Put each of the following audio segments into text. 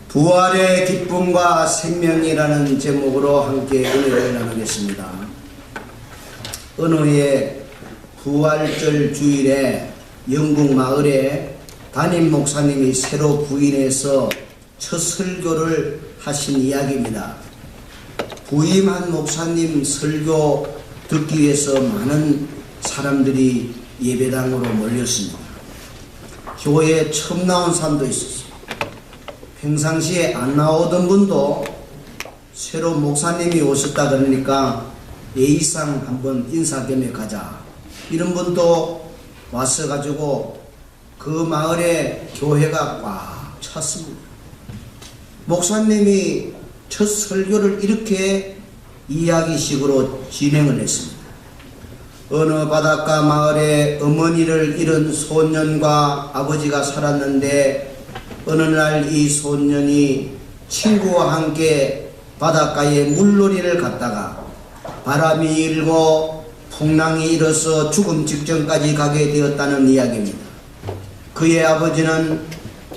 부활의 기쁨과 생명이라는 제목으로 함께 은혜를 나누겠습니다. 어느 해 부활절 주일에 영국 마을에 담임 목사님이 새로 부임해서 첫 설교를 하신 이야기입니다. 부임한 목사님 설교 듣기 위해서 많은 사람들이 예배당으로 몰렸습니다. 교회에 처음 나온 사람도 있었어요. 평상시에 안 나오던 분도 새로 목사님이 오셨다 그러니까 예의상 한번 인사 겸해 가자, 이런 분도 와서 가지고 그 마을에 교회가 꽉 찼습니다. 목사님이 첫 설교를 이렇게 이야기식으로 진행을 했습니다. 어느 바닷가 마을에 어머니를 잃은 소년과 아버지가 살았는데 어느 날 이 소년이 친구와 함께 바닷가에 물놀이를 갔다가 바람이 일고 풍랑이 일어서 죽음 직전까지 가게 되었다는 이야기입니다. 그의 아버지는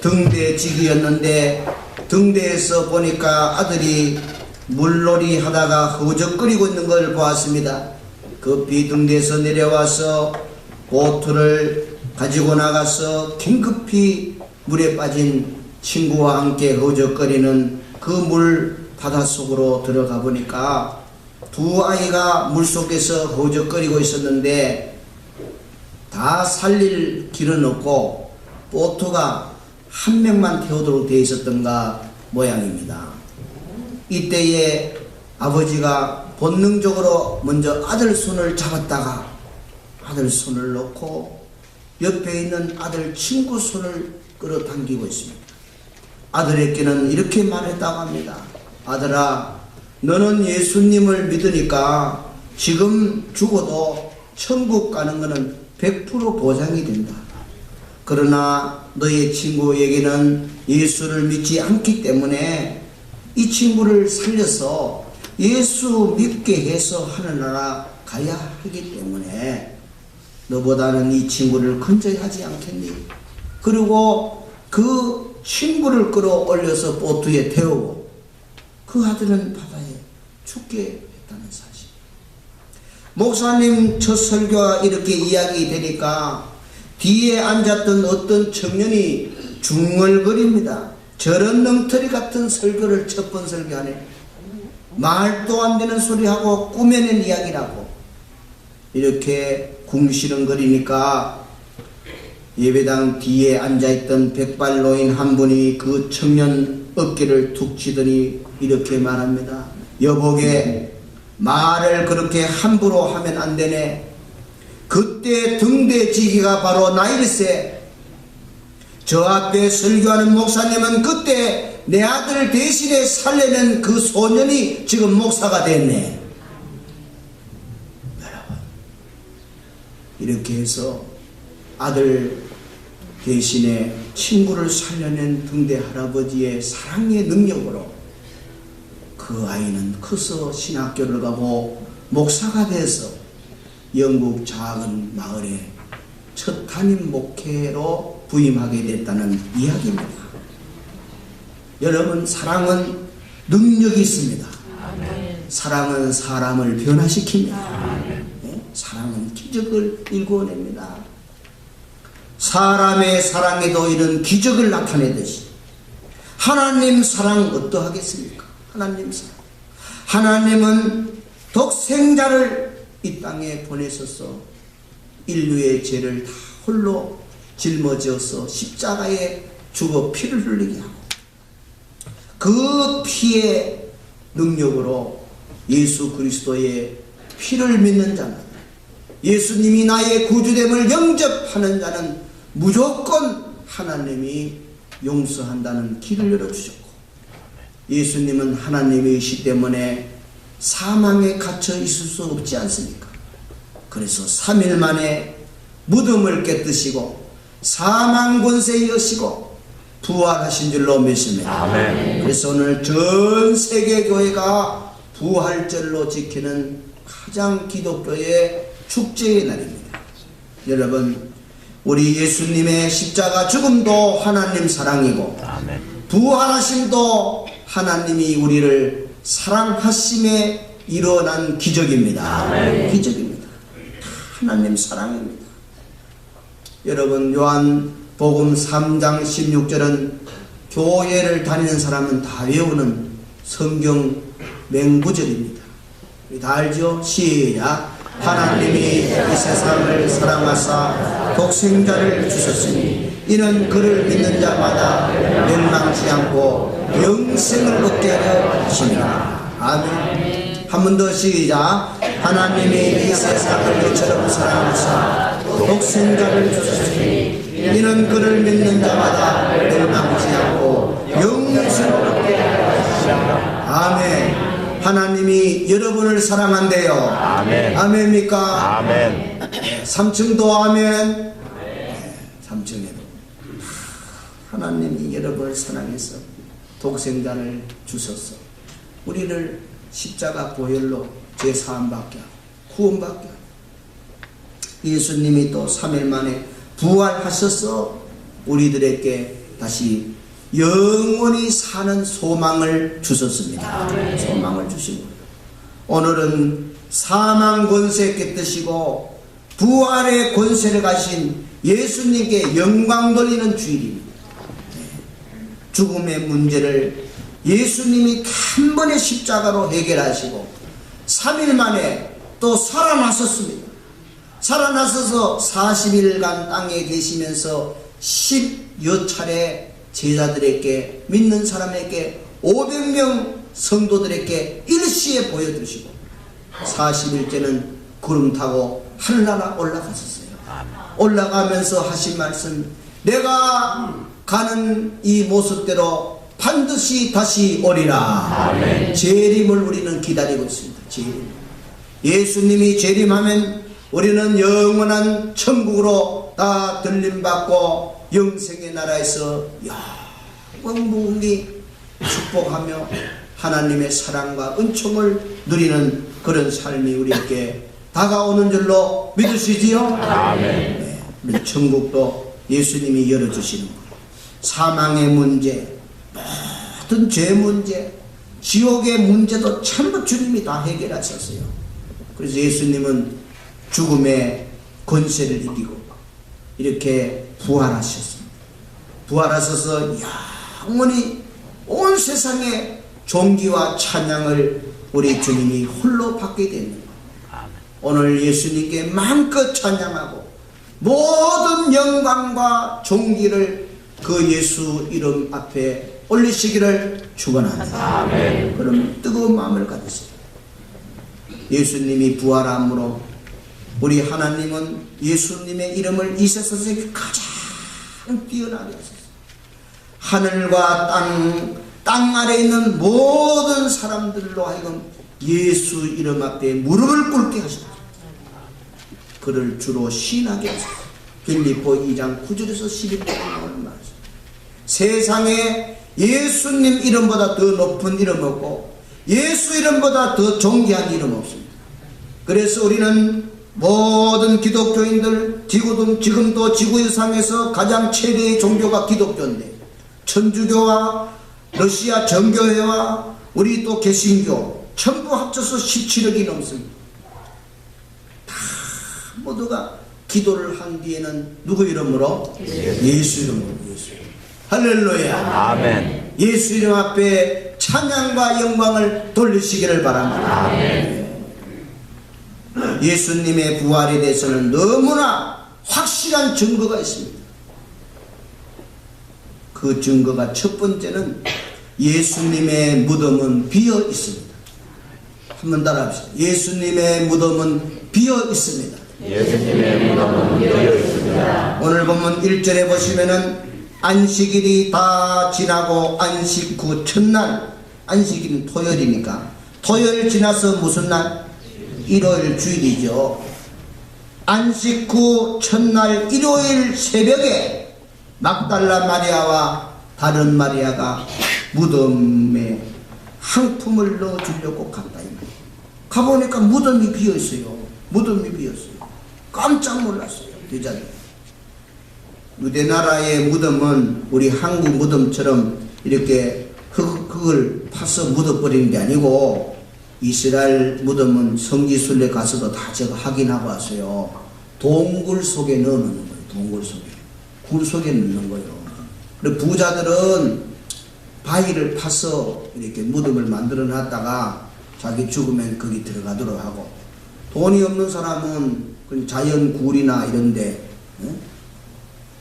등대직이었는데 등대에서 보니까 아들이 물놀이 하다가 허우적거리고 있는 걸 보았습니다. 급히 등대에서 내려와서 보트를 가지고 나가서 긴급히 물에 빠진 친구와 함께 허우적거리는 그 물 바닷속으로 들어가 보니까 두 아이가 물속에서 허우적거리고 있었는데 다 살릴 길은 없고 보트가 한 명만 태우도록 되어 있었던가 모양입니다. 이때에 아버지가 본능적으로 먼저 아들 손을 잡았다가 아들 손을 놓고 옆에 있는 아들 친구 손을 끌어당기고 있습니다. 아들에게는 이렇게 말했다고 합니다. 아들아, 너는 예수님을 믿으니까 지금 죽어도 천국 가는 것은 100% 보장이 된다. 그러나 너의 친구에게는 예수를 믿지 않기 때문에 이 친구를 살려서 예수 믿게 해서 하늘나라 가야 하기 때문에 너보다는 이 친구를 건져야 하지 않겠니? 그리고 그 친구를 끌어올려서 보트에 태우고 그 아들은 바다에 죽게 했다는 사실. 목사님 첫 설교가 이렇게 이야기되니까 뒤에 앉았던 어떤 청년이 중얼거립니다. 저런 엉터리 같은 설교를 첫 번 설교하네. 말도 안 되는 소리하고 꾸며낸 이야기라고 이렇게 궁시렁거리니까 예배당 뒤에 앉아있던 백발노인 한 분이 그 청년 어깨를 툭 치더니 이렇게 말합니다. 여보게, 말을 그렇게 함부로 하면 안 되네. 그때 등대지기가 바로 나일세. 저 앞에 설교하는 목사님은 그때 내 아들 대신에 살려낸 그 소년이 지금 목사가 됐네. 여러분, 이렇게 해서 아들 대신에 친구를 살려낸 등대 할아버지의 사랑의 능력으로 그 아이는 커서 신학교를 가고 목사가 돼서 영국 작은 마을에 첫 담임 목회로 부임하게 됐다는 이야기입니다. 여러분, 사랑은 능력이 있습니다. 사랑은 사람을 변화시킵니다. 사랑은 기적을 일궈냅니다. 사람의 사랑에도 이런 기적을 나타내듯이 하나님 사랑 어떠하겠습니까? 하나님 사랑. 하나님은 독생자를 이 땅에 보내셔서 인류의 죄를 다 홀로 짊어져서 십자가에 죽어 피를 흘리게 하고 그 피의 능력으로 예수 그리스도의 피를 믿는 자는, 예수님이 나의 구주됨을 영접하는 자는 무조건 하나님이 용서한다는 길을 열어주셨고, 예수님은 하나님이시기 때문에 사망에 갇혀 있을 수 없지 않습니까? 그래서 3일 만에 무덤을 깨뜨시고 사망 권세 여시고 부활하신 줄로 믿습니다. 아멘. 그래서 오늘 전 세계 교회가 부활절로 지키는 가장 기독교의 축제의 날입니다. 여러분, 우리 예수님의 십자가 죽음도 하나님 사랑이고, 아멘. 부활하심도 하나님이 우리를 사랑하심에 일어난 기적입니다. 아멘. 기적입니다. 하나님 사랑입니다. 여러분, 요한복음 3장 16절은 교회를 다니는 사람은 다 외우는 성경 맹구절입니다. 우리 다 알죠? 시작. 하나님이 이 세상을 사랑하사 독생자를 주셨으니 이는 그를 믿는 자마다 멸망치 않고 영생을 얻게 하려 하심이라. 아멘. 한 번 더 시작. 하나님이 이 세상을 이처럼 사랑하사 독생자를 주셨으니 이는 그를 믿는 자마다 멸망치 않고 영생을 얻게 하려 하심이라. 아멘. 하나님이 여러분을 사랑한대요. 아멘. 아멘입니까? 아멘. 3층도 아멘. 3층에도 하나님이 여러분을 사랑해서 독생자를 주셨어. 우리를 십자가 보혈로 죄사함받게 하고 구원받게 하고 예수님이 또 3일 만에 부활하셔서 우리들에게 다시 영원히 사는 소망을 주셨습니다. 소망을 주신 거예요. 오늘은 사망 권세 깨뜨시고 부활의 권세를 가신 예수님께 영광 돌리는 주일입니다. 죽음의 문제를 예수님이 단번에 십자가로 해결하시고 3일 만에 또 살아나셨습니다. 살아나셔서 40일간 땅에 계시면서 10여 차례 제자들에게, 믿는 사람에게, 500명 성도들에게 일시에 보여주시고 40일째는 구름 타고 하늘나라 올라가셨어요. 올라가면서 하신 말씀, 내가 가는 이 모습대로 반드시 다시 오리라. 아멘. 재림을 우리는 기다리고 있습니다. 재림. 예수님이 재림하면 우리는 영원한 천국으로 다 들림받고 영생의 나라에서 영원히 축복하며 하나님의 사랑과 은총을 누리는 그런 삶이 우리에게 다가오는 줄로 믿으시지요? 아멘. 네, 우리 천국도 예수님이 열어주시는 거예요. 사망의 문제, 모든 죄 문제, 지옥의 문제도 전부 주님이 다 해결하셨어요. 그래서 예수님은 죽음의 권세를 이기고 이렇게 부활하셨습니다. 부활하셔서 영원히 온 세상의 존귀와 찬양을 우리 주님이 홀로 받게 되는 거예요. 오늘 예수님께 마음껏 찬양하고 모든 영광과 존귀를 그 예수 이름 앞에 올리시기를 축원합니다. 아멘. 그럼 뜨거운 마음을 가지세요. 예수님이 부활함으로 우리 하나님은 예수님의 이름을 이 세상에 가장 뛰어나게 하셨어요. 하늘과 땅 아래에 있는 모든 사람들로 하여금 예수 이름 앞에 무릎을 꿇게 하셨어요. 그를 주로 신하게 하셨어요. 빌립보 2장 9절에서 11절에 나오는 말이죠. 세상에 예수님 이름보다 더 높은 이름 없고 예수 이름보다 더 존귀한 이름 없습니다. 그래서 우리는 모든 기독교인들 지금도 지구상에서 가장 최대의 종교가 기독교인데 천주교와 러시아 정교회와 우리 또 개신교 전부 합쳐서 17억이 넘습니다. 다 모두가 기도를 한 뒤에는 누구 이름으로? 예수 이름으로. 예수. 할렐루야. 아멘. 예수 이름 앞에 찬양과 영광을 돌리시기를 바랍니다. 아멘. 예수님의 부활에 대해서는 너무나 확실한 증거가 있습니다. 그 증거가 첫 번째는 예수님의 무덤은 비어 있습니다. 한번 따라합시다. 예수님의 무덤은 비어 있습니다. 예수님의 무덤은 비어 있습니다. 오늘 보면 1절에 보시면은 안식일이 다 지나고 안식 후 첫날, 안식일은 토요일이니까 토요일 지나서 무슨 날? 일요일 주일이죠. 안식 후 첫날 일요일 새벽에 막달라 마리아와 다른 마리아가 무덤에 상품을 넣어주려고 갔다. 가보니까 무덤이 비어있어요. 무덤이 비었어요. 깜짝 놀랐어요. 여자들. 유대나라의 무덤은 우리 한국 무덤처럼 이렇게 흙을 파서 묻어버리는 게 아니고 이스라엘 무덤은 성지순례 가서도 다 제가 확인하고 왔어요. 동굴 속에 넣어놓는 거예요. 동굴 속에. 굴 속에 넣는 거예요. 그리고 부자들은 바위를 파서 이렇게 무덤을 만들어 놨다가 자기 죽으면 거기 들어가도록 하고, 돈이 없는 사람은 자연 굴이나 이런 데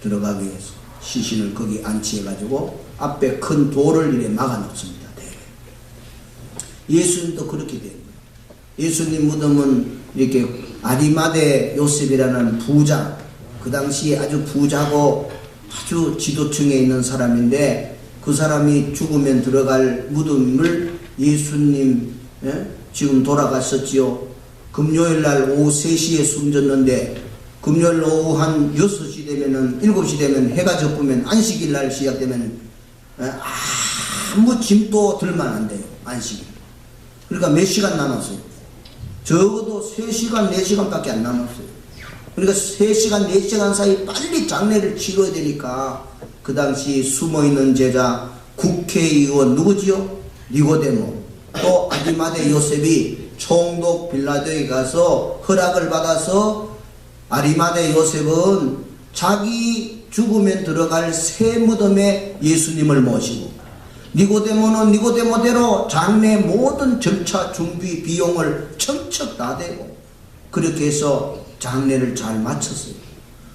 들어가기 위해서 시신을 거기 안치해가지고 앞에 큰 돌을 이렇게 막아 놓습니다. 예수님도 그렇게 된 거예요. 예수님 무덤은 이렇게 아리마대 요셉이라는 부자, 그 당시에 아주 부자고 아주 지도층에 있는 사람인데, 그 사람이 죽으면 들어갈 무덤을 예수님 지금 돌아갔었지요. 금요일 날 오후 3시에 숨졌는데 금요일 오후 한 6시 되면은 7시 되면 해가 져보면 안식일 날 시작되면 아무 짐도 들만 안 돼요. 안식일. 그러니까 몇 시간 남았어요? 적어도 3시간 4시간밖에 안 남았어요. 그러니까 3시간 4시간 사이 빨리 장례를 치러야 되니까 그 당시 숨어있는 제자 국회의원 누구지요? 니고데모, 또 아리마대 요셉이 총독 빌라도에 가서 허락을 받아서 아리마대 요셉은 자기 죽으면 들어갈 새 무덤에 예수님을 모시고, 니고데모는 니고데모대로 장례 모든 절차 준비 비용을 척척 다 대고 그렇게 해서 장례를 잘 마쳤어요.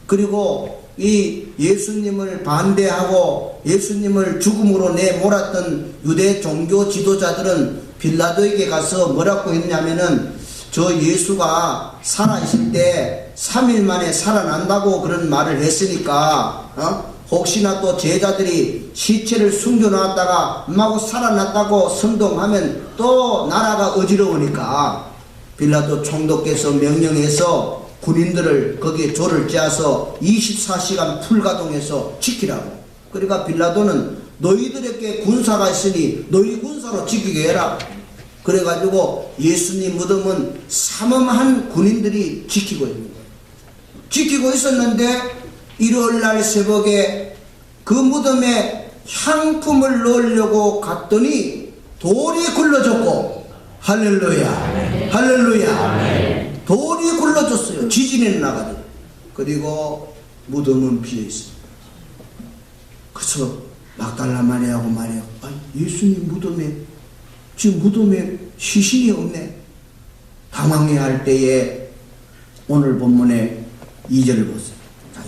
그리고 이 예수님을 반대하고 예수님을 죽음으로 내몰았던 유대 종교 지도자들은 빌라도에게 가서 뭐라고 했냐면은 저 예수가 살아있을 때 3일 만에 살아난다고 그런 말을 했으니까 혹시나 또 제자들이 시체를 숨겨놨다가 마구 살아났다고 선동하면 또 나라가 어지러우니까 빌라도 총독께서 명령해서 군인들을 거기에 조를 짜서 24시간 풀가동해서 지키라고. 그러니까 빌라도는 너희들에게 군사가 있으니 너희 군사로 지키게 해라. 그래가지고 예수님 무덤은 삼엄한 군인들이 지키고 있는 거예요. 지키고 있었는데 일요일날 새벽에 그 무덤에 향품을 넣으려고 갔더니 돌이 굴러졌고, 할렐루야, 할렐루야, 돌이 굴러졌어요. 지진이 나가지고. 그리고 무덤은 비어있습니다. 그래서 막달라 마리아하고 말해요. 예수님 무덤에 지금 무덤에 시신이 없네. 당황해 할 때에 오늘 본문에 2절을 보세요.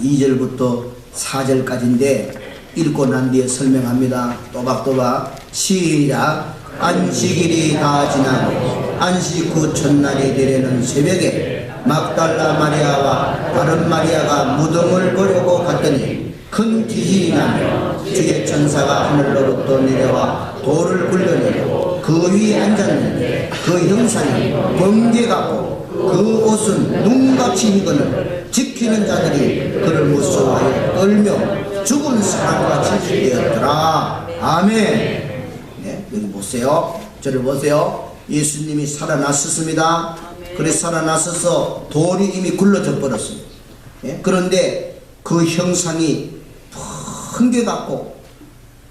2절부터 4절까지인데 읽고 난 뒤에 설명합니다. 또박또박 시작. 안식일이 다 지나고 안식 후 첫날이 되려는 새벽에 막달라 마리아와 다른 마리아가 무덤을 보려고 갔더니 큰 지진이 나며 주의 천사가 하늘로부터 내려와 돌을 굴려내고 그 위에 앉았는데 그 형상이 번개 같고 그 옷은 눈같이 익거늘 지키는 자들이 그를 무서워하여 떨며 죽은 사람같이 되었더라. 아멘. 네, 여기 보세요. 저를 보세요. 예수님이 살아났었습니다. 그래서 살아났어서 돌이 이미 굴러져 버렸어요. 네? 그런데 그 형상이 번개 같고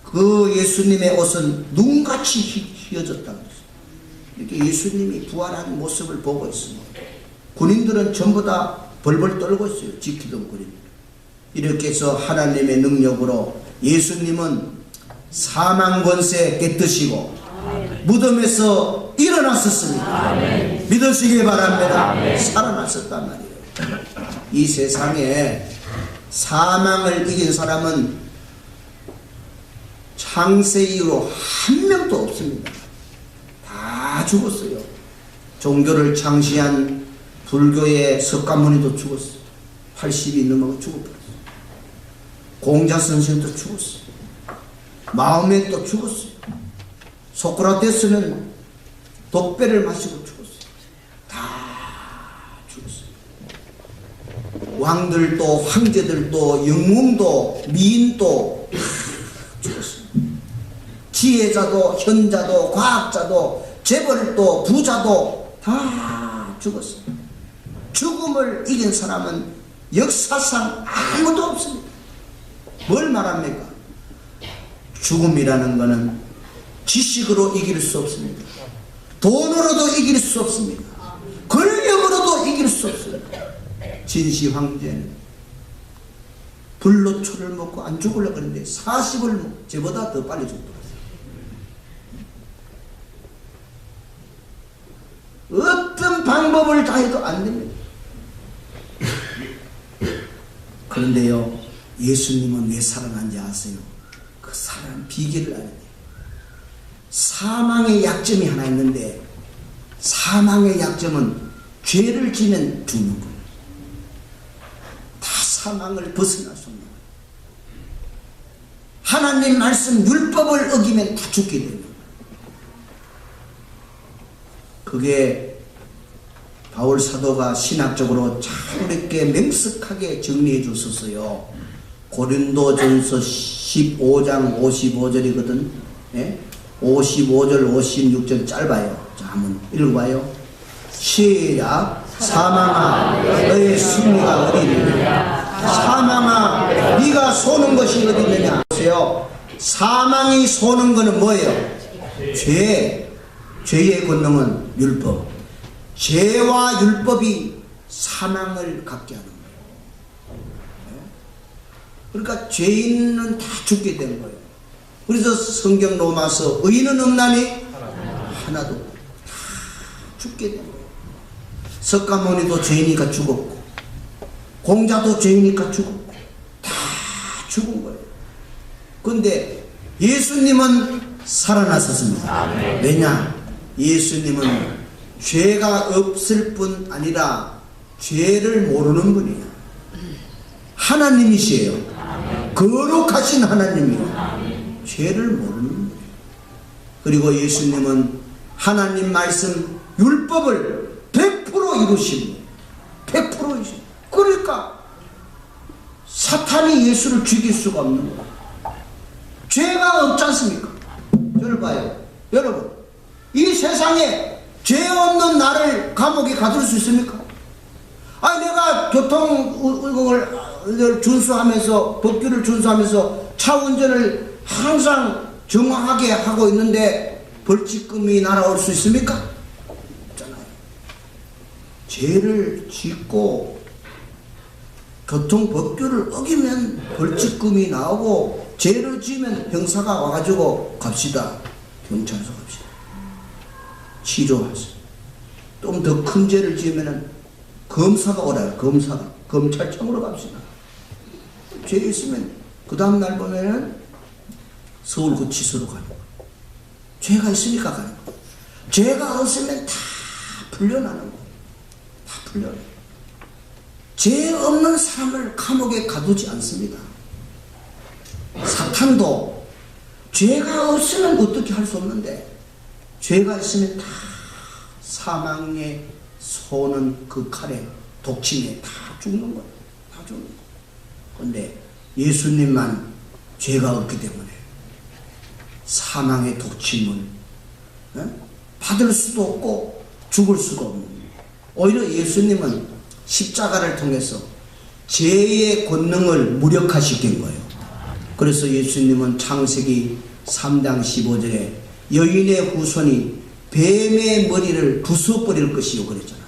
그 예수님의 옷은 눈같이 휘어졌다고 했어요. 이렇게 예수님이 부활한 모습을 보고 있습니다. 군인들은 전부 다 벌벌 떨고 있어요. 지키던 군인들. 이렇게 해서 하나님의 능력으로 예수님은 사망 권세 깨뜨시고 무덤에서 일어났었습니다. 믿으시길 바랍니다. 살아났었단 말이에요. 이 세상에 사망을 이긴 사람은 창세 이후로 한 명도 없습니다. 다 죽었어요. 종교를 창시한 불교의 석가모니도 죽었어요. 80이 넘어가 죽어버렸어요. 공자 선생도 죽었어요. 마호메도 죽었어요. 소크라테스는 독배를 마시고 죽었어요. 다 죽었어요. 왕들도 황제들도 영웅도 미인도 다 죽었어요. 지혜자도 현자도 과학자도 재벌도 부자도 다 죽었어요. 죽음을 이긴 사람은 역사상 아무도 없습니다. 뭘 말합니까? 죽음이라는 것은 지식으로 이길 수 없습니다. 돈으로도 이길 수 없습니다. 권력으로도 이길 수 없습니다. 진시 황제는 불로초를 먹고 안 죽으려고 그랬는데 40을 먹고 저보다 더 빨리 죽더라고요. 어떤 방법을 다해도 안 됩니다. 그런데요, 예수님은 왜 살아난지 아세요? 그 살아난 비결을 알아야 돼요. 사망의 약점이 하나 있는데, 사망의 약점은 죄를 지면 죽는 거예요. 다 사망을 벗어날 수 없는 거예요. 하나님 말씀 율법을 어기면 다 죽게 됩니다. 그게 바울 사도가 신학적으로 참 이렇게 명석하게 정리해 줬었어요. 고린도전서 15장 55절이거든. 예? 55절 56절 짧아요. 자, 한번 읽어봐요. 시작. 사망아 너의 승리가 어디 있느냐. 사망아 네가 쏘는 것이 어디 있느냐. 보세요. 사망이 쏘는 것은 뭐예요? 죄의 권능은 율법. 죄와 율법이 사망을 갖게 하는 거예요. 그러니까 죄인은 다 죽게 된 거예요. 그래서 성경 로마서 의인은 없나니 하나도 다 죽게 된 거예요. 석가모니도 죄이니까 죽었고, 공자도 죄이니까 죽었고, 다 죽은 거예요. 그런데 예수님은 살아나셨습니다. 왜냐? 예수님은 죄가 없을 뿐 아니라 죄를 모르는 분이에요. 하나님이시에요. 거룩하신 하나님이에요. 죄를 모르는 분이에요. 그리고 예수님은 하나님 말씀 율법을 100% 이루신 분이에요. 100% 이루신. 그러니까 사탄이 예수를 죽일 수가 없는 거예요. 죄가 없지 않습니까? 저를 봐요. 여러분, 이 세상에 죄 없는 나를 감옥에 가둘 수 있습니까? 아니, 내가 교통을 준수하면서, 법규를 준수하면서 차 운전을 항상 정확하게 하고 있는데 벌칙금이 날아올 수 있습니까? 없잖아요. 죄를 짓고 교통법규를 어기면 벌칙금이 나오고, 죄를 지으면 형사가 와가지고 갑시다. 경찰서 갑시다. 치료하세요. 좀 더 큰 죄를 지으면 검사가 오라요. 검사가. 검찰청으로 갑시다. 죄 있으면 그 다음날 보면은 서울구치소로 가는 거예요. 죄가 있으니까 가는 거예요. 죄가 없으면 다 풀려나는 거예요. 다 풀려나요. 죄 없는 사람을 감옥에 가두지 않습니다. 사탄도 죄가 없으면 어떻게 할 수 없는데, 죄가 있으면 다 사망에 쏘는 그 칼에, 독침에 다 죽는 거예요. 다 죽는 거예요. 그런데 예수님만 죄가 없기 때문에 사망의 독침을 받을 수도 없고 죽을 수도 없는 거예요. 오히려 예수님은 십자가를 통해서 죄의 권능을 무력화시킨 거예요. 그래서 예수님은 창세기 3장 15절에 여인의 후손이 뱀의 머리를 부숴버릴 것이요 그랬잖아요.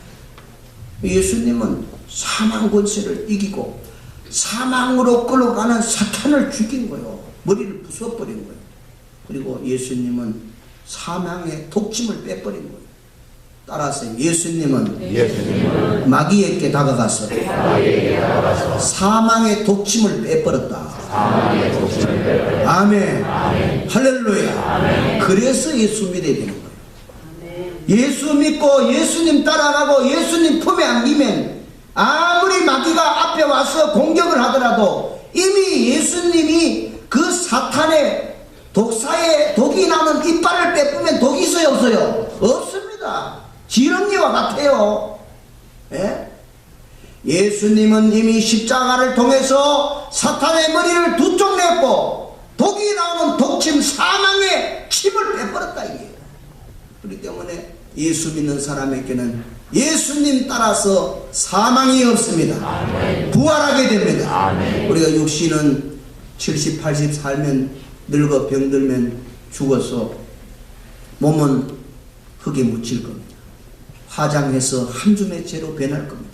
예수님은 사망 권세를 이기고 사망으로 끌어가는 사탄을 죽인 거예요. 머리를 부숴버린 거예요. 그리고 예수님은 사망의 독침을 빼버린 거예요. 따라서 예수님은 마귀에게 다가가서 사망의 독침을 빼버렸다. 아멘. 할렐루야. 그래서 예수 믿어야 되는 거예요. 예수 믿고 예수님 따라가고 예수님 품에 안기면 아무리 마귀가 앞에 와서 공격을 하더라도 이미 예수님이 그 사탄의 독사의 독이 나는 이빨을 빼쁘면 독이 있어요 없어요? 없습니다. 지렁이와 같아요. 예? 예수님은 이미 십자가를 통해서 사탄의 머리를 두 쪽 냈고 독이 나오는 독침 사망의 침을 빼버렸다 이게요. 그렇기 때문에 예수 믿는 사람에게는 예수님 따라서 사망이 없습니다. 아멘. 부활하게 됩니다. 아멘. 우리가 육신은 70, 80 살면 늙어 병들면 죽어서 몸은 흙에 묻힐 겁니다. 화장해서 한 줌의 재로 변할 겁니다.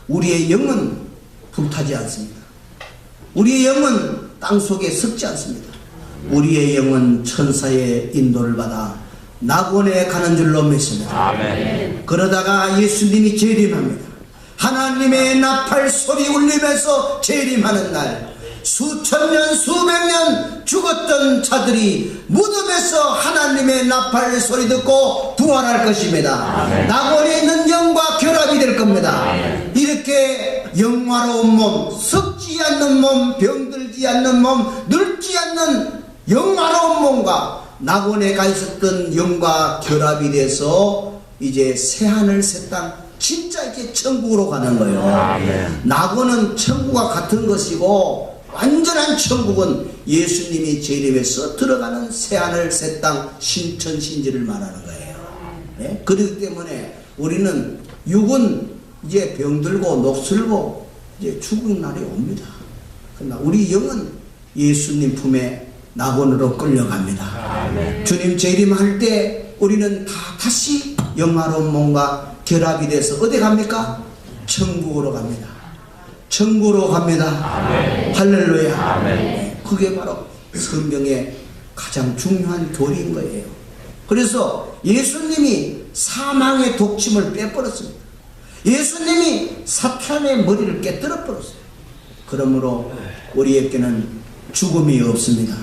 우리의 영은 불타지 않습니다. 우리의 영은 땅속에 썩지 않습니다. 우리의 영은 천사의 인도를 받아 낙원에 가는 줄로 믿습니다. 아멘. 그러다가 예수님이 재림합니다. 하나님의 나팔 소리 울리면서 재림하는 날, 수천 년 수백 년 죽었던 자들이 무덤에서 하나님의 나팔 소리 듣고 부활할 것입니다. 아멘. 낙원에 있는 영과 결합이 될 겁니다. 아멘. 이렇게 영화로운 몸, 썩지 않는 몸, 병들지 않는 몸, 늙지 않는 영화로운 몸과 낙원에 가 있었던 영과 결합이 돼서 이제 새하늘 새 땅, 진짜 이제 천국으로 가는 거예요. 아멘. 낙원은 천국과 같은 것이고 완전한 천국은 예수님이 재림해서 들어가는 새하늘 새 땅 신천신지를 말하는 거예요. 네? 그렇기 때문에 우리는 육은 이제 병들고 녹슬고 이제 죽은 날이 옵니다. 그러나 우리 영은 예수님 품에 낙원으로 끌려갑니다. 아멘. 주님 재림할 때 우리는 다 다시 영화로운 몸과 결합이 돼서 어디 갑니까? 천국으로 갑니다. 천국으로 갑니다. 아멘. 할렐루야. 아멘. 그게 바로 성경의 가장 중요한 교리인 거예요. 그래서 예수님이 사망의 독침을 빼버렸습니다. 예수님이 사탄의 머리를 깨뜨려 버렸어요. 그러므로 우리에게는 죽음이 없습니다.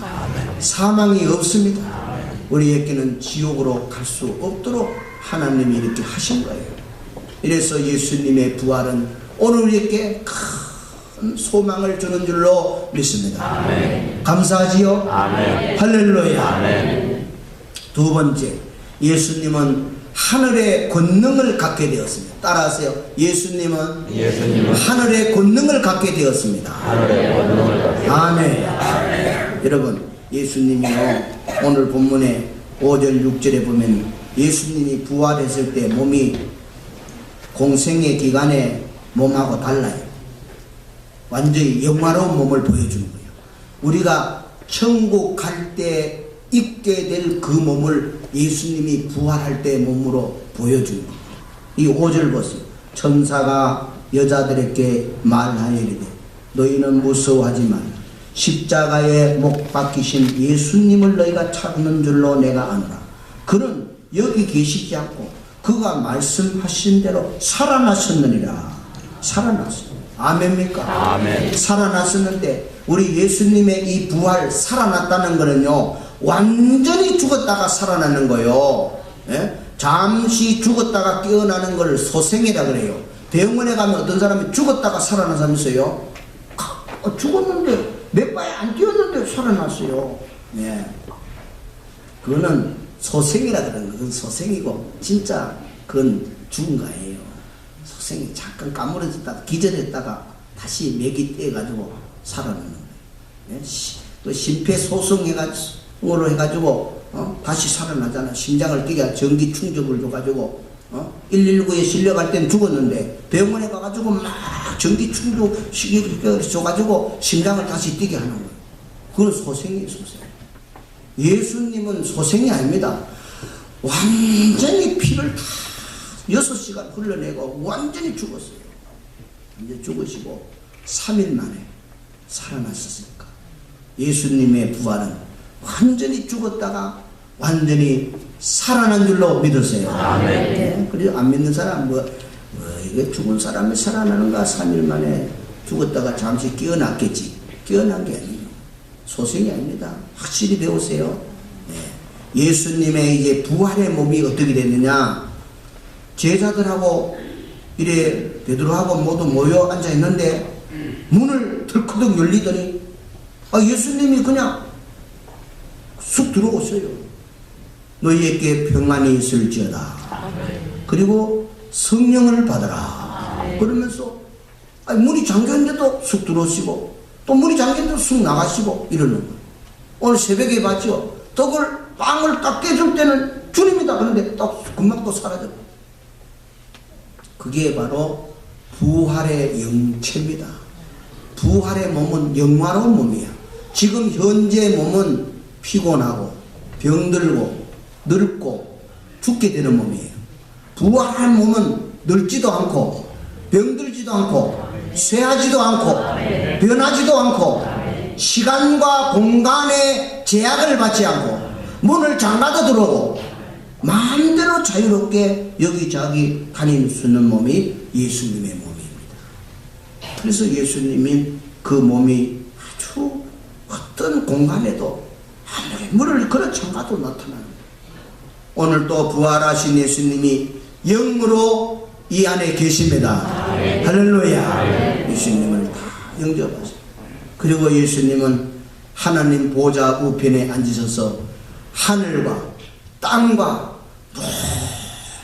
사망이 없습니다. 우리에게는 지옥으로 갈 수 없도록 하나님이 이렇게 하신 거예요. 이래서 예수님의 부활은 오늘 우리에게 큰 소망을 주는 줄로 믿습니다. 아멘. 감사하지요? 아멘. 할렐루야. 아멘. 두 번째, 예수님은 하늘의 권능을 갖게 되었습니다. 따라하세요. 예수님은 하늘의 권능을 갖게 되었습니다. 하늘의 권능을 갖게 아멘. 여러분, 예수님이요, 오늘 본문에 5절 6절에 보면 예수님이 부활했을 때 몸이 공생의 기간에 몸하고 달라요. 완전히 영화로운 몸을 보여주는 거예요. 우리가 천국 갈 때 입게 될 그 몸을 예수님이 부활할 때 몸으로 보여주는 거예요. 이 5절 보세요. 천사가 여자들에게 말하여리되 너희는 무서워하지 말라. 십자가에 못 박히신 예수님을 너희가 찾는 줄로 내가 아노라. 그는 여기 계시지 않고 그가 말씀하신 대로 살아나셨느니라. 살아났어요. 아멘입니까? 아멘. 살아났었는데 우리 예수님의 이 부활, 살아났다는 거는요, 완전히 죽었다가 살아나는 거예요. 예? 잠시 죽었다가 깨어나는 걸 소생이라 그래요. 병원에 가면 어떤 사람이 죽었다가 살아난 사람이 있어요. 죽었는데 몇 바에 안 뛰었는데 살아났어요. 예. 그거는 소생이라 그러는 거예요. 그건 소생이고 진짜 그건 죽은 거예요. 소생이 잠깐 까무러졌다가 기절했다가 다시 맥이 떼가지고 살아나는 거예요. 예? 또 심폐소생으로 해가지고 다시 살아나잖아. 심장을 뛰게 전기 충격을 줘가지고 119에 실려갈 땐 죽었는데 병원에 가가지고 막 전기 충격 줘가지고 심장을 다시 뛰게 하는 거예요. 그건 소생이에요. 소생. 예수님은 소생이 아닙니다. 완전히 피를 다 6시간 흘러내고 완전히 죽었어요. 이제 죽으시고 3일 만에 살아나셨으니까 예수님의 부활은 완전히 죽었다가 완전히 살아난 줄로 믿으세요. 아멘. 네, 그래서 안 믿는 사람 이게 죽은 사람이 살아나는가? 3일 만에 죽었다가 잠시 깨어났겠지. 깨어난 게 아니에요. 소생이 아닙니다. 확실히 배우세요. 네. 예수님의 이제 부활의 몸이 어떻게 됐느냐? 제자들하고 이래 베드로하고 모두 모여 앉아 있는데 문을 덜커덕 열리더니 예수님이 그냥 쑥 들어오세요. 너희에게 평안이 있을지어다. 그리고 성령을 받아라. 그러면서 문이 잠겼는데도 쑥 들어오시고 또 문이 잠겼는데도 쑥 나가시고 이러는 거예요. 오늘 새벽에 봤죠. 빵을 딱 깨줄 때는 주님이다. 그런데 딱 금방 또 사라져요. 그게 바로 부활의 영체입니다. 부활의 몸은 영화로운 몸이에요. 지금 현재 몸은 피곤하고 병들고 늙고 죽게 되는 몸이에요. 부활한 몸은 늙지도 않고 병들지도 않고 쇠하지도 않고 변하지도 않고 시간과 공간의 제약을 받지 않고 문을 잠가도 들어오고 마음대로 자유롭게 여기저기 다닐 수 있는 몸이 예수님의 몸입니다. 그래서 예수님이 그 몸이 아주 어떤 공간에도 아무리 문을 걸어 잠가도 나타나는, 오늘 또 부활하신 예수님이 영으로 이 안에 계십니다. 할렐루야. 예수님을 다 영접하세요. 그리고 예수님은 하나님 보좌 우편에 앉으셔서 하늘과 땅과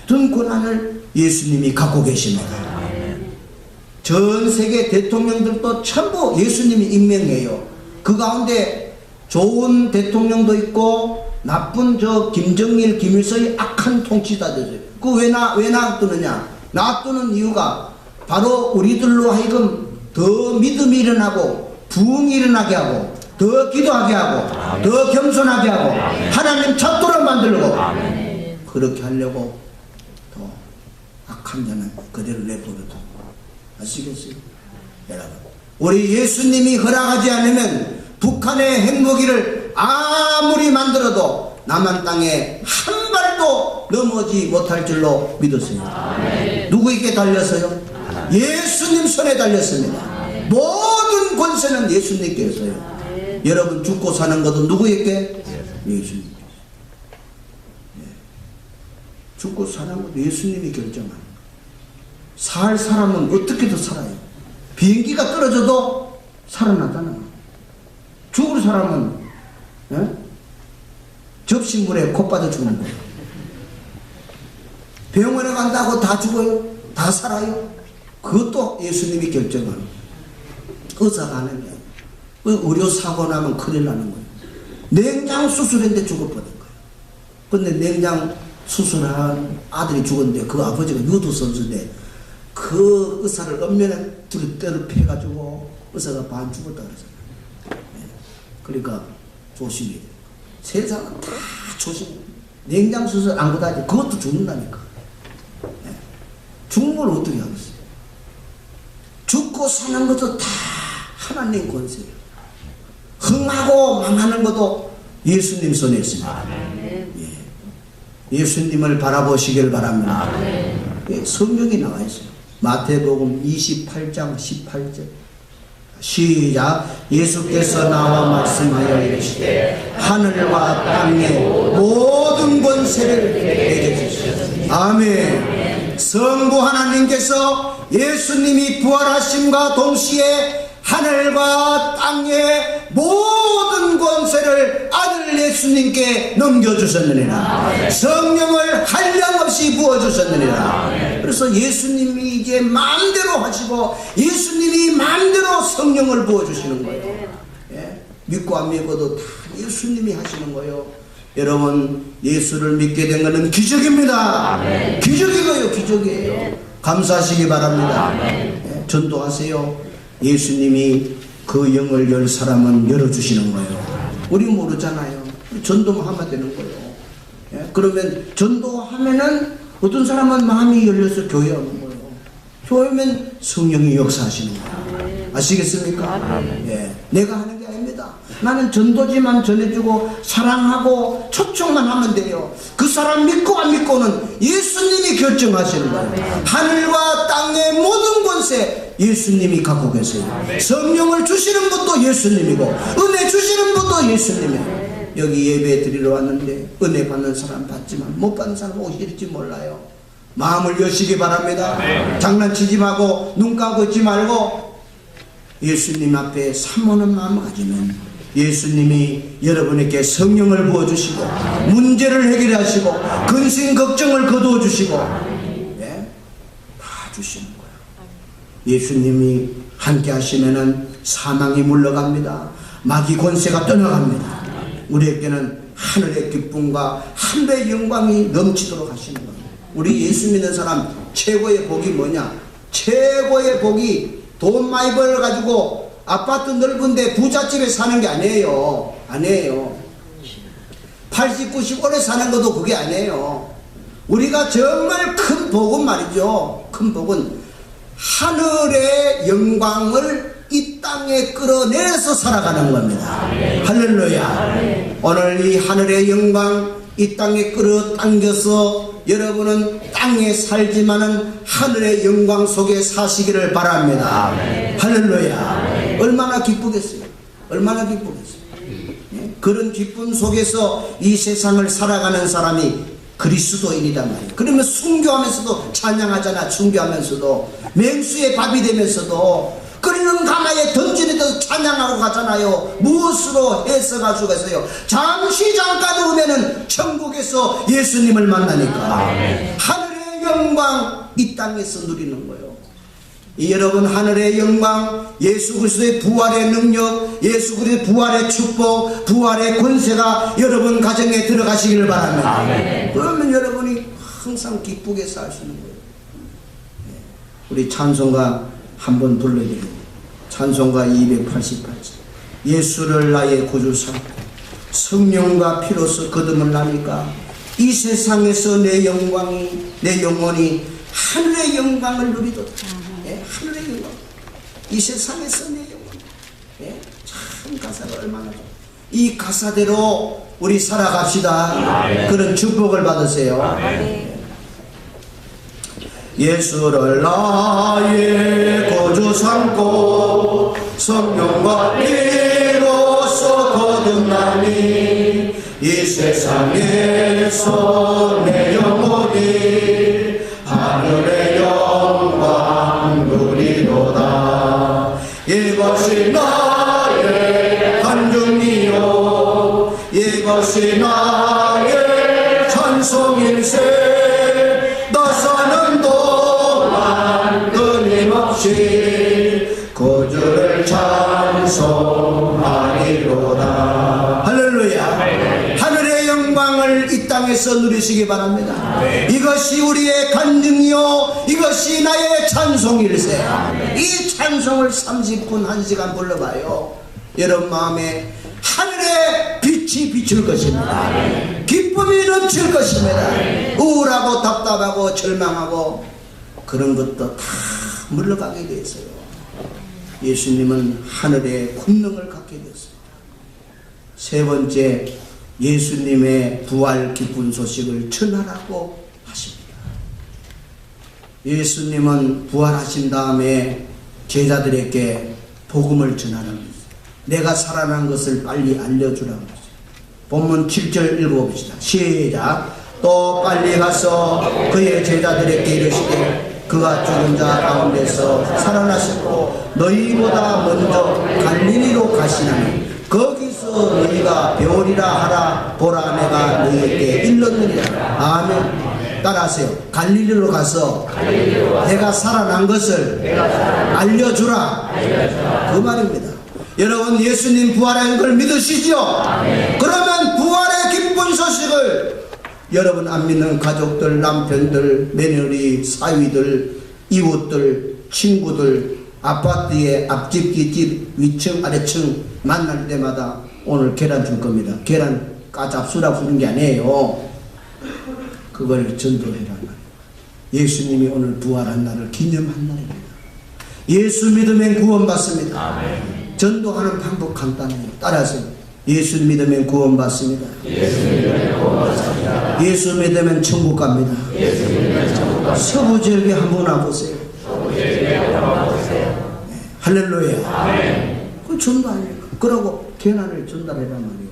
모든 권한을 예수님이 갖고 계십니다. 전 세계 대통령들도 전부 예수님이 임명해요. 그 가운데 좋은 대통령도 있고 나쁜 김정일, 김일성의 악한 통치자들도 있어요. 그 왜 놔두느냐? 놔두는 이유가 바로 우리들로 하여금 더 믿음이 일어나고 부흥이 일어나게 하고 더 기도하게 하고 더 겸손하게 하고 하나님 찾도록 만들고 그렇게 하려고 또 악한 자는 그대로 내버려두고. 아시겠어요? 여러분, 우리 예수님이 허락하지 않으면 북한의 핵무기를 아무리 만들어도 남한 땅에 한 발도 넘어지 못할 줄로 믿었어요. 누구에게 달렸어요? 예수님 손에 달렸습니다. 모든 권세는 예수님께 있어요. 여러분, 죽고 사는 것도 누구에게? 예수님. 죽고 사는 것도 예수님이 결정하는 거예요. 살 사람은 어떻게든 살아요. 비행기가 떨어져도 살아나잖아요. 죽을 사람은 접시물에 콧 빠져 죽는 거예요. 병원에 간다고 다 죽어요? 다 살아요? 그것도 예수님이 결정하는 거예요. 의사가 하는 게 아니에요. 의료사고 나면 큰일 나는 거예요. 냉장 수술했는데 죽어버린 거예요. 근데 냉장 수술한 아들이 죽었는데 그 아버지가 유도 선수인데 그 의사를 엄면에 때를 패가지고 의사가 반 죽었다 그러잖아요. 그러니까 조심해야 돼요. 세상은 다 조심해야 돼요. 냉장 수술 안 그다지 그것도 죽는다니까. 죽는 걸 어떻게 하겠어요? 죽고 사는 것도 다 하나님 권세예요. 흥하고 망하는 것도 예수님 손에 있습니다. 예수님을 바라보시길 바랍니다. 성경이 나와 있어요. 마태복음 28장 18절. 시작. 예수께서 나와 말씀하여 이르시되 하늘과 땅의 모든 권세를 내게 주셨습니다. 아멘. 성부 하나님께서 예수님이 부활하심과 동시에 하늘과 땅의 모든 권세를 아들 예수님께 넘겨주셨느니라. 성령을 한량없이 부어주셨느니라. 그래서 예수님이 이제 마음대로 하시고 예수님이 마음대로 성령을 부어주시는 거예요. 믿고 안 믿고도 다 예수님이 하시는 거예요. 여러분, 예수를 믿게 된 것은 기적입니다. 기적이고요, 기적이에요. 감사하시기 바랍니다. 전도하세요. 예수님이 그 영을 열 사람은 열어주시는 거예요. 우리 모르잖아요. 전도만 하면 되는 거예요. 그러면 전도하면은 어떤 사람은 마음이 열려서 교회 오는 거예요. 교회면 성령이 역사하시는 거예요. 아시겠습니까? 내가 하는 게 아닙니다. 나는 전도지만 전해주고 사랑하고 초청만 하면 돼요. 그 사람 믿고 안 믿고는 예수님이 결정하시는 거예요. 하늘과 땅의 모든 권세 예수님이 갖고 계세요. 성령을 주시는 분도 예수님이고 은혜 주시는 분도 예수님이에요. 여기 예배 드리러 왔는데 은혜 받는 사람 받지만 못 받는 사람 오실지 몰라요. 마음을 여시기 바랍니다. 장난치지 말고 눈 감고 있지 말고 예수님 앞에 사모하는 마음 가지면 예수님이 여러분에게 성령을 부어주시고 문제를 해결하시고 근심 걱정을 거두어주시고 다 주시는 거예요. 예수님이 함께 하시면은 사망이 물러갑니다. 마귀 권세가 떠나갑니다. 우리에게는 하늘의 기쁨과 하늘의 영광이 넘치도록 하시는 거예요. 우리 예수 믿는 사람 최고의 복이 뭐냐? 최고의 복이 돈 많이 벌어가지고 아파트 넓은데 부잣집에 사는 게 아니에요. 아니에요. 80, 90 오래 사는 것도 그게 아니에요. 우리가 정말 큰 복은 말이죠. 큰 복은 하늘의 영광을 이 땅에 끌어내려서 살아가는 겁니다. 할렐루야. 오늘 이 하늘의 영광 이 땅에 끌어당겨서 여러분은 땅에 살지만은 하늘의 영광 속에 사시기를 바랍니다. 할렐루야. 얼마나 기쁘겠어요. 얼마나 기쁘겠어요. 그런 기쁨 속에서 이 세상을 살아가는 사람이 그리스도인이란 말이에요. 그러면 순교하면서도 찬양하잖아. 순교하면서도 맹수의 밥이 되면서도 끓이는 가마에 던지는데도 찬양하고 가잖아요. 무엇으로 해석할 수가 있어요? 잠시 잠깐 오면은 천국에서 예수님을 만나니까 하늘의 영광 이 땅에서 누리는 거예요. 여러분 하늘의 영광, 예수 그리스도의 부활의 능력, 예수 그리스도의 부활의 축복, 부활의 권세가 여러분 가정에 들어가시기를 바랍니다. 그러면 여러분이 항상 기쁘게 살 수 있는 거예요. 우리 찬송가 한번 불러드립니다. 찬송가 288절. 예수를 나의 구주 삼고 성령과 피로서 거듭을 나니까 이 세상에서 내 영광이, 내 영혼이 하늘의 영광을 누리도록. 하늘의 영광. 이 세상에서 내 영광. 참 가사가 얼마나 좋아. 이 가사대로 우리 살아갑시다. 그런 축복을 받으세요. 예수를 나의 구주 삼고 성령과 피로서 거듭나니 이 세상에서 내 영혼이 하늘의 영광 누리도다. 이것이 나의 간증이요 이것이 나의 찬송일세. 나 사는 동안 끊임없이 구주를 찬송하리로다. 할렐루야. 하늘의 영광을 이 땅에서 누리시기 바랍니다. 이것이 우리의 간증이요 이것이 나의 찬송일세. 이 찬송을 30분 1시간 불러봐요. 여러분 마음에 하늘의 빛이 비출 것입니다. 기쁨이 넘칠 것입니다. 우울하고 답답하고 절망하고 그런 것도 다 물러가게 되었어요. 예수님은 하늘의 권능을 갖게 되었습니다. 세 번째, 예수님의 부활 기쁜 소식을 전하라고 하십니다. 예수님은 부활하신 다음에 제자들에게 복음을 전하라고 했어요. 내가 살아난 것을 빨리 알려주라고 했어요. 본문 7절 읽어봅시다. 시작. 또 빨리 가서 그의 제자들에게 이르시되 그가 죽은 자 가운데서 살아나셨고 너희보다 먼저 갈릴리로 가시나니 거기서 너희가 배우리라 하라. 보라 내가 너희에게 일렀느니라. 아멘. 따라하세요. 갈릴리로 가서 내가 살아난 것을 알려주라. 그 말입니다. 여러분 예수님 부활한 걸 믿으시죠? 그러면 부활의 기쁜 소식을 여러분 안 믿는 가족들, 남편들, 며느리, 사위들, 이웃들, 친구들, 아파트의 앞집, 뒷집, 위층, 아래층 만날 때마다 오늘 계란 줄 겁니다. 계란 까잡수라고 부르는 게 아니에요. 그걸 전도해라. 예수님이 오늘 부활한 날을 기념한 날입니다. 예수 믿으면 구원받습니다. 아멘. 전도하는 방법 간단해요. 따라하세요. 예수 믿으면 구원받습니다. 예수 믿으면 천국 갑니다. 서부지역에 한번 와보세요. 할렐루야. 그건 전도 아닙니까? 그러고 계란을 전달해란 말이에요.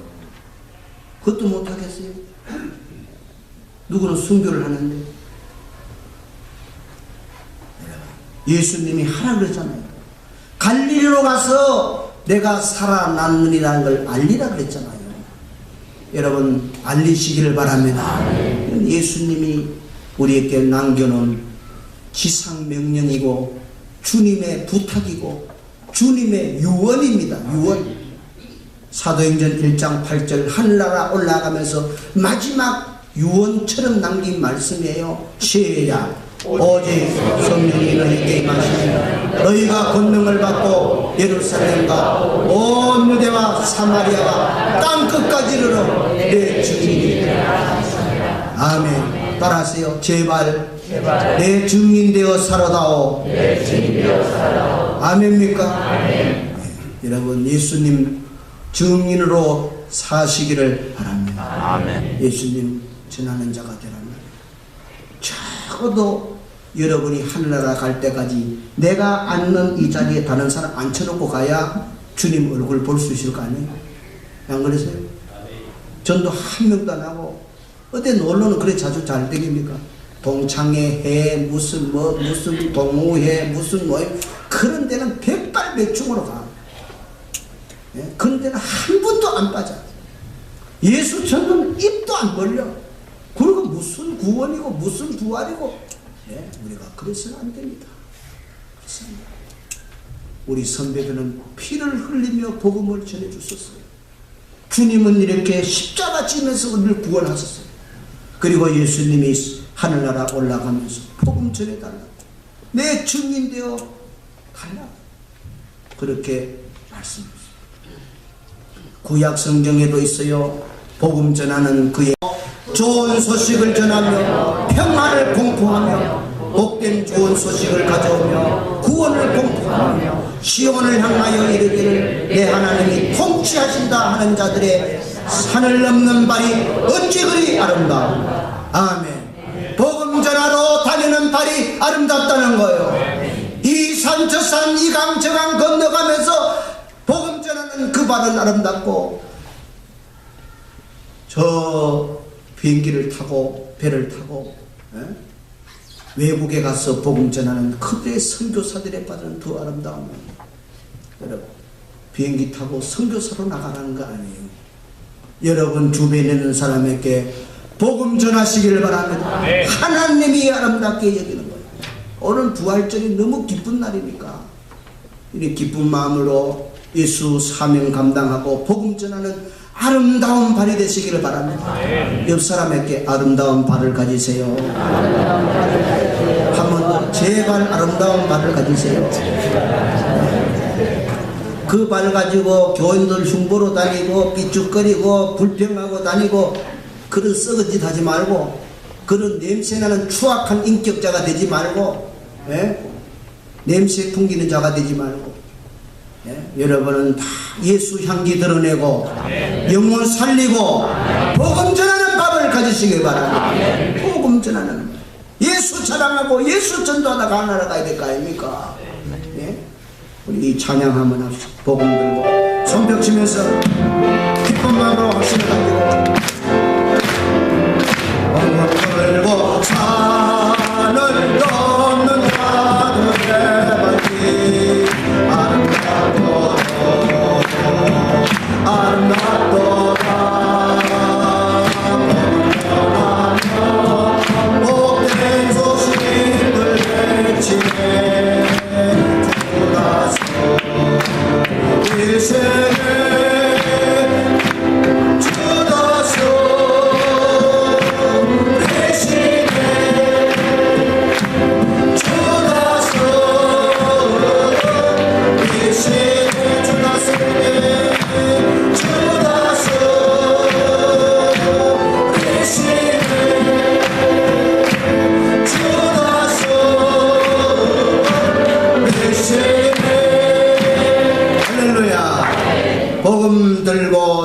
그것도 못하겠어요? 누구는 순교를 하는데 예수님이 하라 그랬잖아요. 갈릴리로 가서 내가 살아났느니라는 걸 알리라 그랬잖아요. 여러분 알리시기를 바랍니다. 예수님이 우리에게 남겨놓은 지상명령이고 주님의 부탁이고 주님의 유언입니다. 유언. 사도행전 1장 8절 하늘나라 올라가면서 마지막 유언처럼 남긴 말씀이에요. 시작. 오직 성령이 너희에게 임하시니 너희가 권능을 받고 예루살렘과 온 유대와 사마리아와 땅끝까지 이르러 내 증인이 되리라. 아멘. 따라하세요. 제발 내 증인 되어 살아다오. 아멘입니까? 아멘. 여러분, 예수님 증인으로 사시기를 바랍니다. 아멘. 예수님 전하는 자가 되라면 적어도 여러분이 하늘나라 갈 때까지 내가 앉는 이 자리에 다른 사람 앉혀놓고 가야 주님 얼굴 볼 수 있을 거 아니에요? 안 그러세요? 전도 한 명도 안 하고 어디 놀러는 그래 자주 잘 되겠습니까? 동창회 해 무슨 동호회 무슨 모임 그런 데는 백발백중으로 가. 예? 그런 데는 한 분도 안 빠져. 예수 전도는 입도 안 벌려. 그리고 무슨 구원이고 무슨 부활이고. 예? 우리가 그래서는 안 됩니다. 그렇습니다. 우리 선배들은 피를 흘리며 복음을 전해주셨어요. 주님은 이렇게 십자가 지면서 우리를 구원하셨어요. 그리고 예수님이 하늘나라 올라가면서 복음 전해달라. 내 증인되어 달라. 그렇게 말씀하셨어요. 구약 성경에도 있어요. 복음 전하는 그의 좋은 소식을 전하며 평화를 공포하며 복된 좋은 소식을 가져오며 구원을 공포하며 시온을 향하여 이르기를 내 하나님이 통치하신다 하는 자들의 산을 넘는 발이 어찌 그리 아름다운가. 아멘. 복음 전하러 다니는 발이 아름답다는 거예요. 이 산 저 산 이 강 저 강 건너가면서 복음 전하는 그 발은 아름답고 저 비행기를 타고 배를 타고 외국에 가서 복음 전하는 그들의 선교사들의 발은 더 아름다운 거예요. 여러분, 비행기 타고 선교사로 나가라는 거 아니에요. 여러분 주변에 있는 사람에게 복음 전하시기를 바랍니다. 네. 하나님이 아름답게 여기는 거예요. 오늘 부활절이 너무 기쁜 날이니까 이 기쁜 마음으로 예수 사명 감당하고 복음 전하는 아름다운 발이 되시기를 바랍니다. 네. 옆 사람에게 아름다운 발을 가지세요. 한 번 더 제발 아름다운 발을 가지세요. 그 발 가지고 교인들 흉보러 다니고 삐죽거리고 불평하고 다니고 그런 썩은 짓 하지 말고 그런 냄새나는 추악한 인격자가 되지 말고 냄새 풍기는 자가 되지 말고 여러분은 다 예수 향기 드러내고 영혼 살리고 복음 전하는 밥을 가지시길 바랍니다. 복음 전하는 예수 자랑하고 예수 전도하다가 하나라 가야 될 거 아닙니까? 우리 이 찬양 한번 합시다. 복음 들고 손뼉 치면서 기쁜 마음으로 확신을 가지고 복음 들고 산을 넘는 자들의 발길 아름답도다 복된 소식을 외치네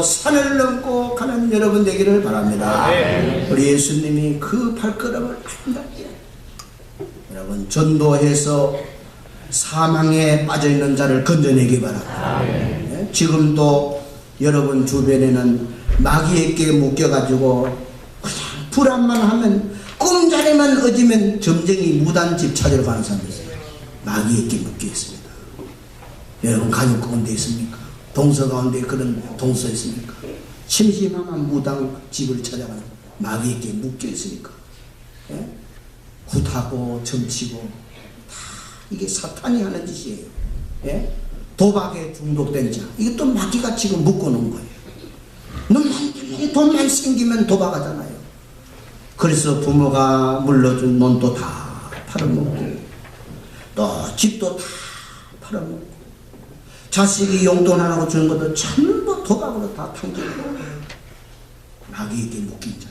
산을 넘고 가는 여러분 되기를 바랍니다. 우리 예수님이 그 발걸음을 아름답게 여러분 전도해서 사망에 빠져있는 자를 건져내기 바랍니다. 지금도 여러분 주변에는 마귀에게 묶여가지고 그냥 불안만 하면 꿈자리만 어지면 점쟁이 무단 집 찾으러 가는 사람이 있어요. 마귀에게 묶여 있습니다. 여러분 가족 가운데 있습니까? 동서 가운데 그런 동서 있습니까? 심심하면 무당 집을 찾아가는 마귀에게 묶여 있으니까 굿하고 점치고 다 이게 사탄이 하는 짓이에요. 도박에 중독된 자 이것도 마귀가 지금 묶어놓은 거예요. 돈만 생기면 도박하잖아요. 그래서 부모가 물려준 돈도 다 팔아먹고 또 집도 다 팔아먹고 자식이 용돈 하라고 주는 것도 전부 도박으로 다 탕기고 마귀에게 묶인 자,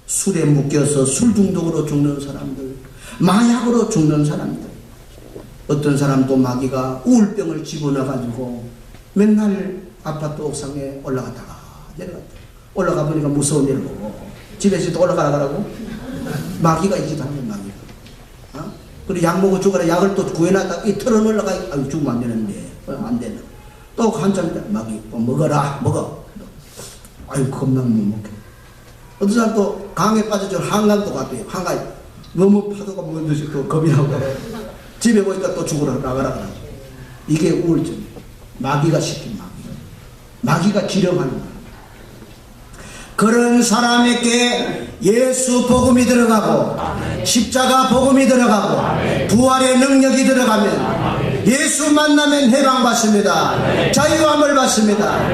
술에 묶여서 술 중독으로 죽는 사람들, 마약으로 죽는 사람들, 어떤 사람도 마귀가 우울병을 집어넣어가지고 맨날 아파트 옥상에 올라갔다가 내려갔다 올라가 보니까 무서운 일을 보고 집에서 또 올라가라고 마귀가 이 짓 하는 거야. 마귀가. 어? 그리고 약 먹어 죽어라 약을 또 구해놨다 이 털어 올라가 아유 죽으면 안 되는데 안 되나 또 한참 있다 마귀 먹어라 먹어 아유 겁나 못 먹게 어떤 사람 또 강에 빠져서 한강도 갔대요. 한강 너무 파도가 무는 듯이 또 겁이 나고 집에 보니까 또 죽으라 나가라 이게 우울증 마귀가 시킨 마귀가 지령하는 거야. 그런 사람에게 예수 복음이 들어가고 십자가 복음이 들어가고 부활의 능력이 들어가면 예수 만나면 해방받습니다. 자유함을 받습니다.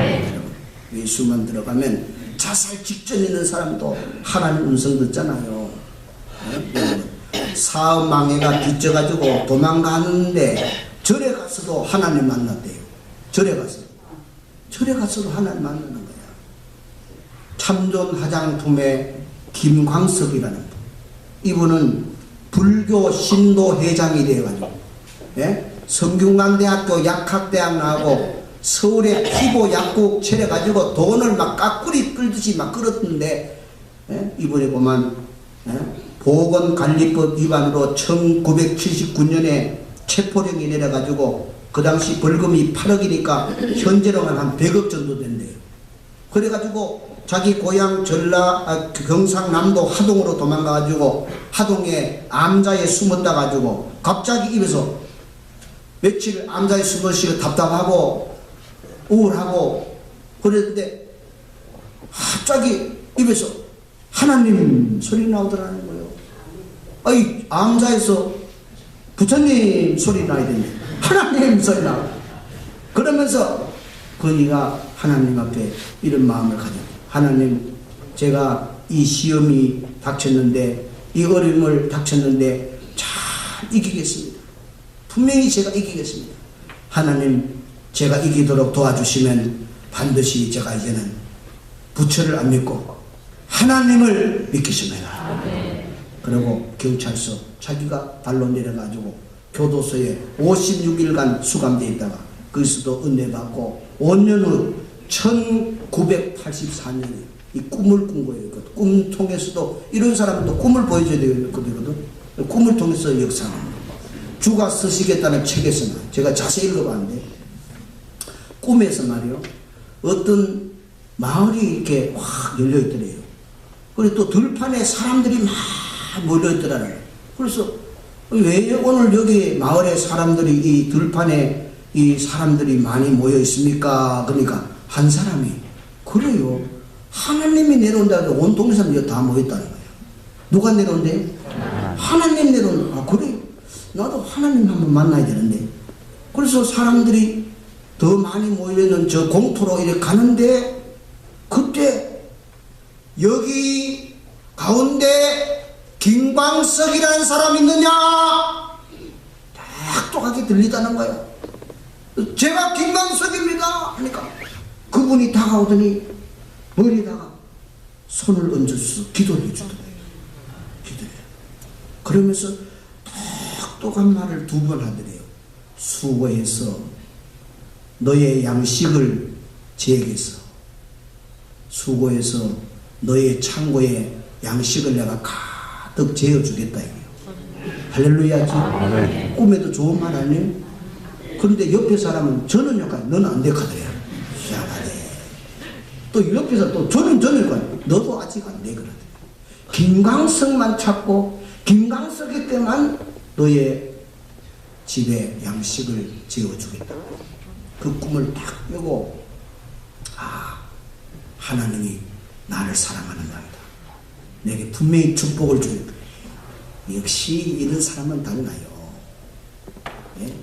예수만 들어가면 자살 직전에 있는 사람도 하나님 음성 듣잖아요. 사업 망해가 뒤져가지고 도망가는데 절에 가서도 하나님 만났대요. 절에 가서도 하나님 만나는 거야. 참전 화장품의 김광석이라는 분. 이분은 불교 신도 회장이 되어가지고 성균관대학교 약학대학 나오고 서울에 피부 약국 차려가지고 돈을 막 까꾸리 끌듯이 막 끌었는데 이번에 보면 보건관리법 위반으로 1979년에 체포령이 내려가지고 그 당시 벌금이 8억이니까 현재로만 한 100억 정도 된대요. 그래가지고 자기 고향 경상남도 하동으로 도망가가지고 하동에 암자에 숨었다 가지고 갑자기 입에서 며칠 암자에 숨었으니까 답답하고 우울하고 그랬는데 갑자기 입에서 하나님 소리 나오더라는 거예요. 아이 암자에서 부처님 소리 나야 되는데 하나님 소리 나와. 그러면서 그이가 하나님 앞에 이런 마음을 가져. 하나님 제가 이 시험이 닥쳤는데 이 어려움을 닥쳤는데 잘 이기겠습니다. 분명히 제가 이기겠습니다. 하나님 제가 이기도록 도와주시면 반드시 제가 이제는 부처를 안 믿고 하나님을 믿겠습니다. 그리고 경찰서 자기가 발로 내려가지고 교도소에 56일간 수감되어 있다가 거기서도 은혜 받고 5년 후 1984년에 이 꿈을 꾼 거예요. 꿈 통해서도 이런 사람은 또 꿈을 보여줘야 되거든. 꿈을 통해서 역사하는 거예요. 주가 쓰시겠다는 책에서는 제가 자세히 읽어봤는데 꿈에서 말이요 어떤 마을이 이렇게 확 열려있더래요. 그리고 또 들판에 사람들이 막 몰려있더라고요. 그래서 왜 오늘 여기 마을에 사람들이 이 들판에 이 사람들이 많이 모여 있습니까? 그러니까 한 사람이 그래요. 하나님이 내려온다고 온 동네 사람들이 다 모였다는 거예요. 누가 내려온대? 하나님 내려온. 아 그래? 나도 하나님 한번 만나야 되는데. 그래서 사람들이 더 많이 모여있는 저 공터로 이렇게 가는데 그때 여기 가운데 김광석이라는 사람이 있느냐? 똑똑하게 들리다는 거야. 제가 김광석입니다. 그러니까 그분이 다가오더니 머리에다가 손을 얹어서 기도를 해주더래요. 기도해요. 그러면서 똑똑한 말을 2번 하더래요. 수고해서 너의 양식을 제게서 수고해서 너의 창고에 양식을 내가 가득 재어주겠다 이게요. 할렐루야지. 꿈에도 좋은 말 아니에요? 그런데 옆에 사람은 저는 약간 너는 안 되거든요. 희한하네. 또 옆에서 또 저는 너도 아직 안 돼 그러더니 김광석만 찾고 김광석이 때만 너의 집에 양식을 재워주겠다. 그 꿈을 딱 끄고 아 하나님이 나를 사랑하는답니다. 내게 분명히 축복을 주겠다. 역시 이런 사람은 달라요.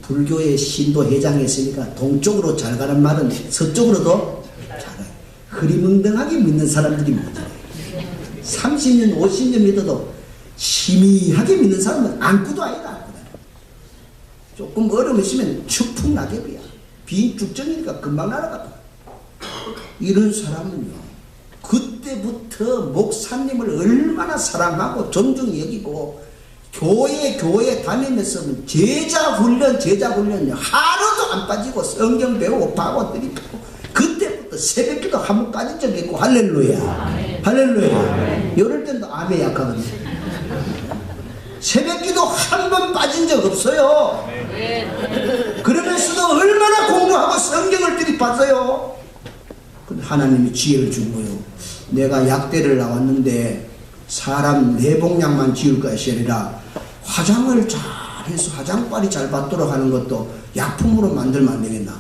불교의 신도 회장이 있으니까 동쪽으로 잘 가는 말은 서쪽으로도 잘 가요. 흐리멍덩하게 믿는 사람들이 뭐잖아요. 30년 50년 믿어도 희미하게 믿는 사람은 안구도 아니다. 조금 어려움 있으면 추풍 낙엽이야. 빈 쭉정이니까 금방 날아갔다. 이런 사람은요, 그때부터 목사님을 얼마나 사랑하고 존중히 여기고 교회 다니면서 제자 훈련요 하루도 안 빠지고 성경 배우고 바고 드리고 그때부터 새벽기도 한 번 빠진 적이 있고 할렐루야. 할렐루야. 이럴 땐도 암에 약하거든요. 새벽기도 한 번 빠진 적 없어요. 그러면서도 얼마나 공부하고 성경을 들이봤어요. 근데 하나님이 지혜를 준 거예요. 내가 약대를 나왔는데 사람 내복약만 지을 것이 아니라 화장을 잘해서 화장빨이 잘 받도록 하는 것도 약품으로 만들면 안 되겠나?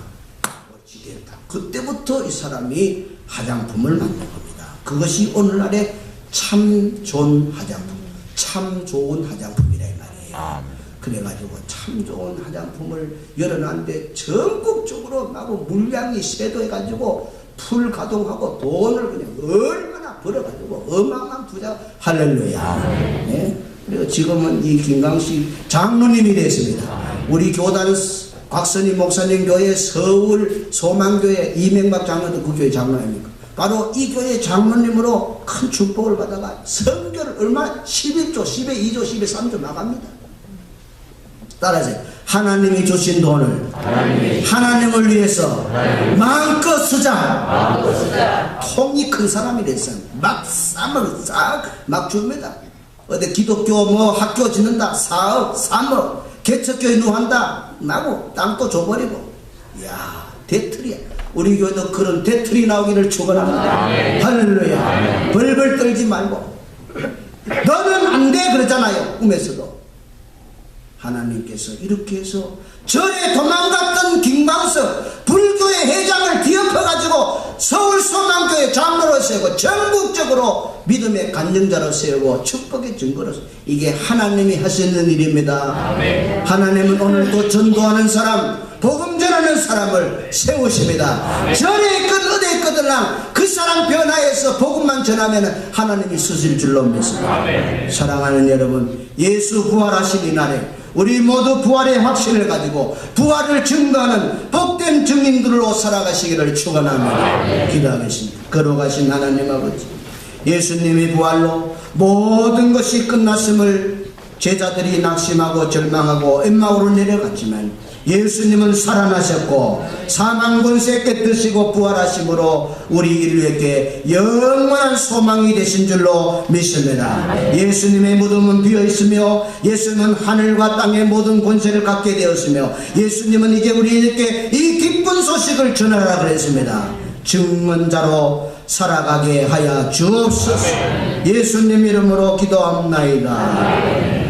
어찌됐다. 그때부터 이 사람이 화장품을 만든 겁니다. 그것이 오늘날의 참 좋은 화장품, 참 좋은 화장품이라 이 말이에요. 그래가지고 참 좋은 화장품을 열어놨는데 전국적으로 나고 물량이 쇄도해가지고 풀 가동하고 돈을 그냥 얼마나 벌어가지고 어마어마한 부자. 할렐루야. 네? 그리고 지금은 이 김강식 장로님이 됐습니다. 우리 교단 곽선희 목사님 교회 서울 소망교회 이명박 장로도 그 교회 장로 아닙니까? 바로 이 교회 장로님으로 큰 축복을 받아가 성결을 얼마나 11조, 10에 2조, 10에 3조 나갑니다. 따라하세요. 하나님이 주신 돈을 하나님을 위해서 마음껏 쓰자. 통이 큰 사람이 됐어요. 막 쌈을 싹 막 줍니다. 어디 기독교 뭐 학교 짓는다 4억 3억 개척교회 누한다 나고 땅도 줘버리고. 이야 대틀이야. 우리 교회도 그런 대틀이 나오기를 축원합니다. 할렐루야. 벌벌 떨지 말고 너는 안 돼 그러잖아요. 꿈에서도. 하나님께서 이렇게 해서 절에 도망갔던 김광석 불교의 회장을 뒤엎어가지고 서울 소망교회 장로로 세우고 전국적으로 믿음의 간증자로 세우고 축복의 증거로 세우고. 이게 하나님이 하시는 일입니다. 아멘. 하나님은 오늘도 전도하는 사람 복음 전하는 사람을 세우십니다. 절에 있건 어디에 있거든랑 그 사람 변화해서 복음만 전하면 하나님이 쓰실 줄로 믿습니다. 아멘. 사랑하는 여러분, 예수 부활하신 이날에 우리 모두 부활의 확신을 가지고 부활을 증거하는 복된 증인들로 살아가시기를 축원합니다. 기도하겠습니다. 걸어가신 하나님 아버지, 예수님의 부활로 모든 것이 끝났음을 제자들이 낙심하고 절망하고 엠마오로 내려갔지만 예수님은 살아나셨고 사망 권세 깨뜨시고 부활하심으로 우리 인류에게 영원한 소망이 되신 줄로 믿습니다. 예수님의 무덤은 비어있으며 예수님은 하늘과 땅의 모든 권세를 갖게 되었으며 예수님은 이제 우리에게 이 기쁜 소식을 전하라 그랬습니다. 증언자로 살아가게 하여 주옵소서. 예수님 이름으로 기도합나이다.